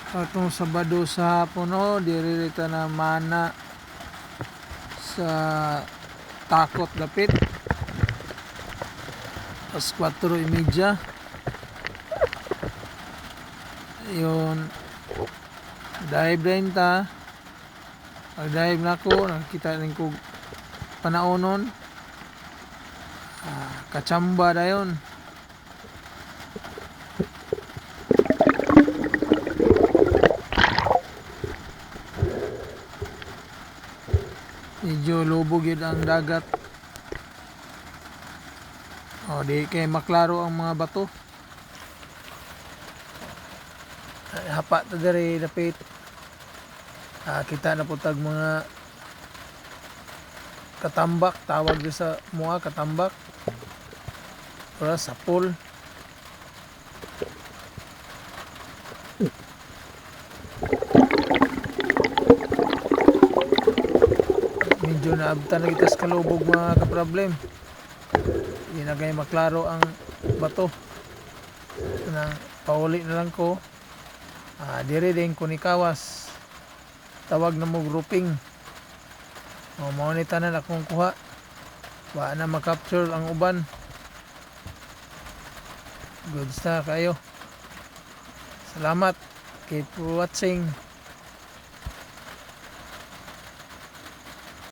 Atong Sabado sa hapon diririta na mana sa takot dapit. As 4:30. Yun. Dive rin ta. Pag dive na ko, nakikita rin ko panaonon. Kachamba na yun. Medyo lubog yun ang dagat. Di kay maklaro ang mga bato. Hapa ta diri dapit. Kita na putag mga katambak, tawag din sa mga katambak. Para sa pool. Medyo naabtan na kita sa kalubog mga kaproblem. Hindi na kayo maklaro ang bato. Pauli na lang ko. Dire din ko ni kawas. Tawag na mo grouping. Maunita na akong kuha. Wa na makapture ang uban. Good na kayo. Salamat. Keep watching.